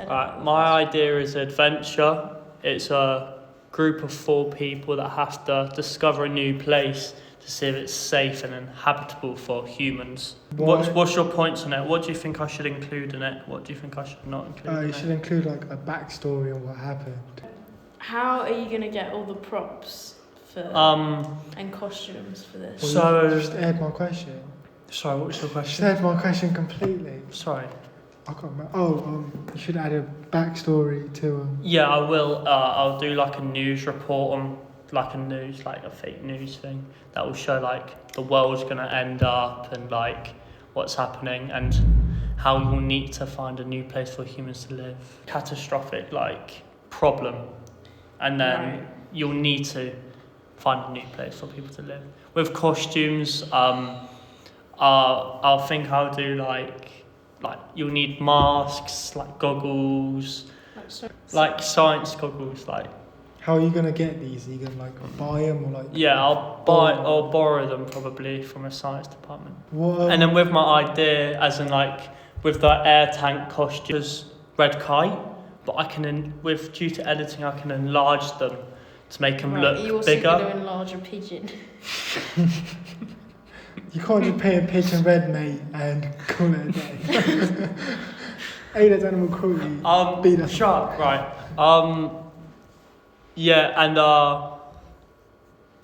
Right, my idea is adventure. It's a group of 4 people that have to discover a new place to see if it's safe and inhabitable for humans. What's your points on it? What do you think I should include in it? What do you think I should not include in it? You should include like a backstory on what happened. How are you going to get all the props for and costumes for this? Well, you just aired my question. Sorry, what's your You question? just aired my question completely. Sorry. I can't remember. You should add a backstory to Yeah, I will. I'll do like a news report on like a fake news thing that will show like the world's gonna end up and like what's happening and how you'll need to find a new place for humans to live. Catastrophic like problem, and then you'll need to find a new place for people to live. With costumes, I'll think I'll do like you'll need masks, like goggles, like science goggles, like. How are you gonna get these? Are you gonna like buy them or like? Yeah, I'll borrow them probably from a science department. What? And then with my idea, as in like with the air tank costumes, red kite, but due to editing, I can enlarge them to make them look you're bigger. Also going to enlarge a pigeon. You can't just paint a pigeon red, mate, and call it a day. Hey, that's animal cruelty. Beat us. Shark, right?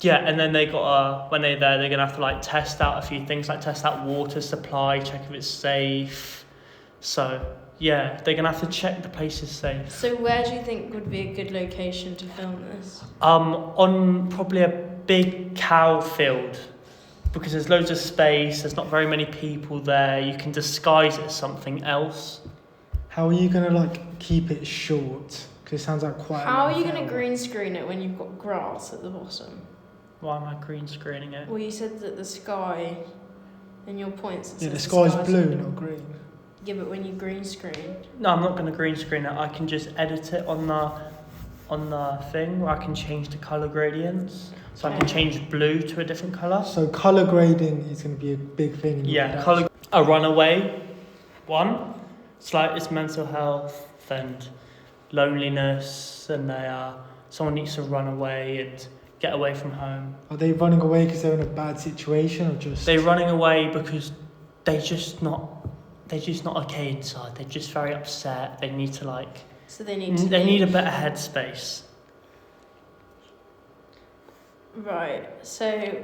And then they got when they're there, they're gonna have to like test out a few things, like test out water supply, check if it's safe. So yeah, they're gonna have to check the place is safe. So where do you think would be a good location to film this? On probably a big cow field, because there's loads of space. There's not very many people there. You can disguise it as something else. How are you gonna like keep it short? Because it sounds like quite. How are you going to green screen it when you've got grass at the bottom? Why am I green screening it? Well, you said that the sky, in your points, Yeah, the sky's blue, not green. Yeah, but when you green screen. No, I'm not going to green screen it. I can just edit it on the thing where I can change the colour gradients. So I can change blue to a different colour. So colour grading is going to be a big thing in your production. Colour. A runaway one. It's mental health and loneliness, and someone needs to run away and get away from home. Are they running away because they're in a bad situation, or just? They're running away because they're just not okay inside. They're just very upset. They need to like. So they need a better headspace. Right. So.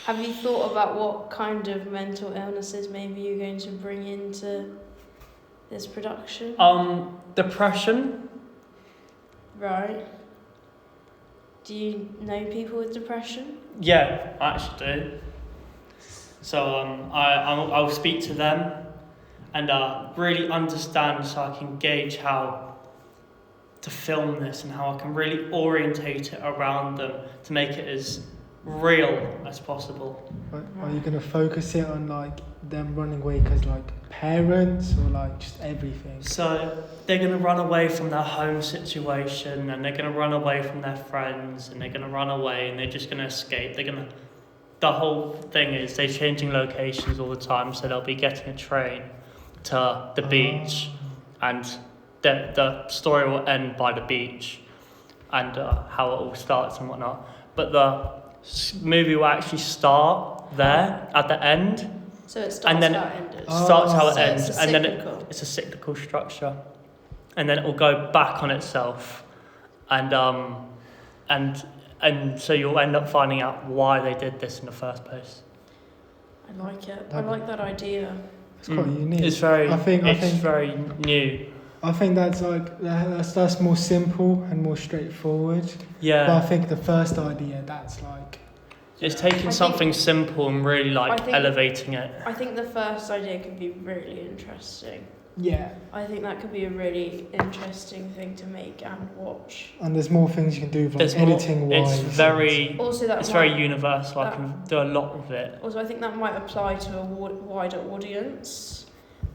Have you thought about what kind of mental illnesses maybe you're going to bring into this production? Depression. Right. Do you know people with depression? Yeah, I actually do. So I'll speak to them and really understand, so I can gauge how to film this and how I can really orientate it around them to make it as real as possible. Are you going to focus it on like them running away because like parents, or like just everything? So they're going to run away from their home situation, and they're going to run away from their friends, and they're going to run away, and they're just going to escape. The whole thing is they're changing locations all the time, so they'll be getting a train to the beach, and the story will end by the beach, and how it all starts and whatnot. But the movie will actually start there at the end. So it starts and then how it ended. Starts how it So ends, it's and then cyclical. it's a cyclical structure, and then it will go back on itself, and so you'll end up finding out why they did this in the first place. I like it. I like that idea. It's quite unique. It's very. I think very new. I think that's like that's more simple and more straightforward. Yeah. But I think the first idea, that's like. It's taking something simple and really elevating it. I think the first idea could be really interesting. Yeah. I think that could be a really interesting thing to make and watch. And there's more things you can do, like editing wise. It's very. Also, very universal. I can do a lot with it. Also, I think that might apply to a wider audience,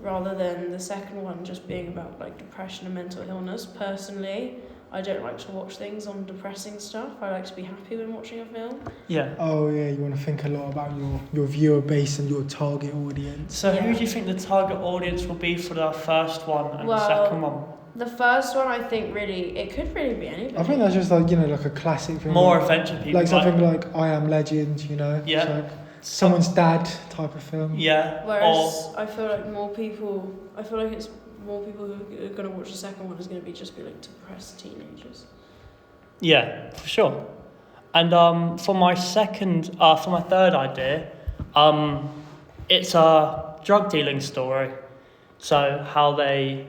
rather than the second one just being about like depression and mental illness. Personally, I don't like to watch things on depressing stuff. I like to be happy when watching a film. Yeah. Oh yeah, you want to think a lot about your viewer base and your target audience. So who Yeah. do you think the target audience will be for the first one and the Well, second one? The first one, I think, it could really be anybody. I think that's just like like a classic thing. More like, adventure people. like something like I Am Legend, Yeah. It's like someone's dad type of film. Yeah. Whereas I feel like it's more people who are going to watch the second one is going to be like depressed teenagers. Yeah, for sure. And for my third idea, it's a drug dealing story. So how he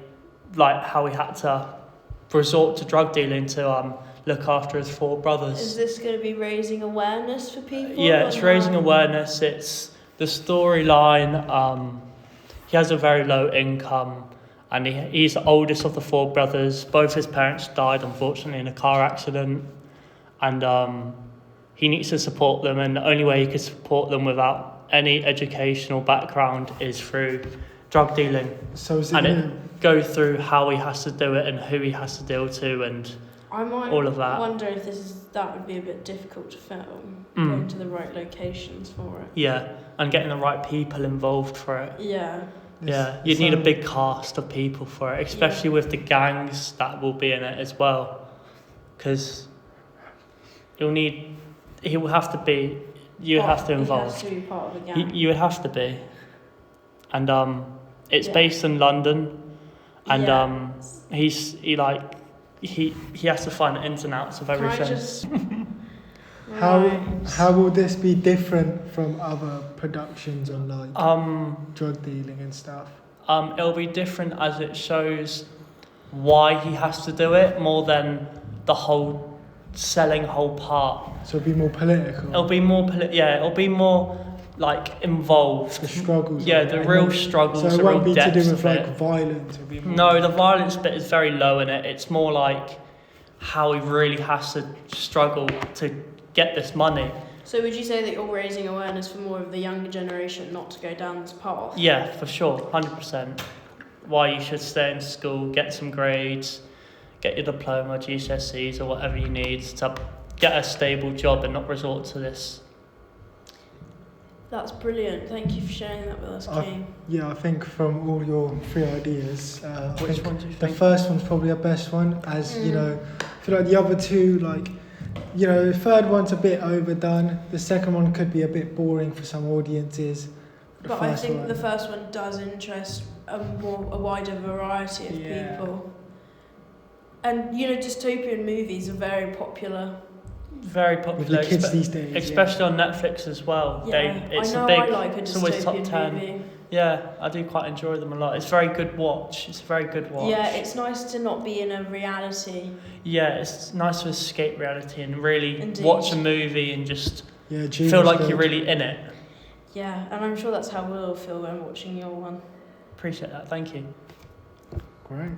had to resort to drug dealing to look after his 4 brothers. Is this going to be raising awareness for people? Yeah, it's raising awareness. It's the storyline. He has a very low income, and he's the oldest of the 4 brothers. Both his parents died, unfortunately, in a car accident, and he needs to support them. And the only way he could support them without any educational background is through drug dealing. So is it? And it go through how he has to do it and who he has to deal to, and I might all of that. wonder if that would be a bit difficult to film, Mm. going to the right locations for it. yeah, and getting the right people involved for it. Yeah. Yeah, you'd need a big cast of people for it, especially with the gangs that will be in it as well. Because you will have to be, you have to involve. He has to be part of a gang. You would have to be. And it's Yeah. based in London, and Yeah. he has to find the ins and outs of Can I everything. just... How Right. how will this be different from other productions on like drug dealing and stuff? It'll be different as it shows why he has to do it more than the whole selling whole part. So it'll be more political. It'll be more it'll be more like involved. The struggles. Yeah, of it. the And real not- struggles, So the it real won't be to depths do with of like it. violence. It'll be more No, the violence bit is very low in it. It's more like how he really has to struggle to get this money. So would you say that you're raising awareness for more of the younger generation not to go down this path? Yeah, for sure, 100%. Why you should stay in school, get some grades, get your diploma, GCSEs or whatever you need to get a stable job and not resort to this. That's brilliant. Thank you for sharing that with us, King. Yeah, I think from all your 3 ideas, I Which think one do you the think? first one's probably the best one. As I feel like the other 2, the third one's a bit overdone. The second one could be a bit boring for some audiences. But I think the first one does interest a wider variety of Yeah. people. And dystopian movies are very popular. Very with popular, the kids these days, especially on Netflix as well. Yeah, It's I know. a big, I like a it's always top dystopian 10. movie. Yeah, I do quite enjoy them a lot. It's a very good watch. It's a very good watch. Yeah, it's nice to not be in a reality. Yeah, it's nice to escape reality and really Indeed. watch a movie and just Yeah, June feel was like good. you're really in it. Yeah, and I'm sure that's how we'll feel when watching your one. Appreciate that. Thank you. Great.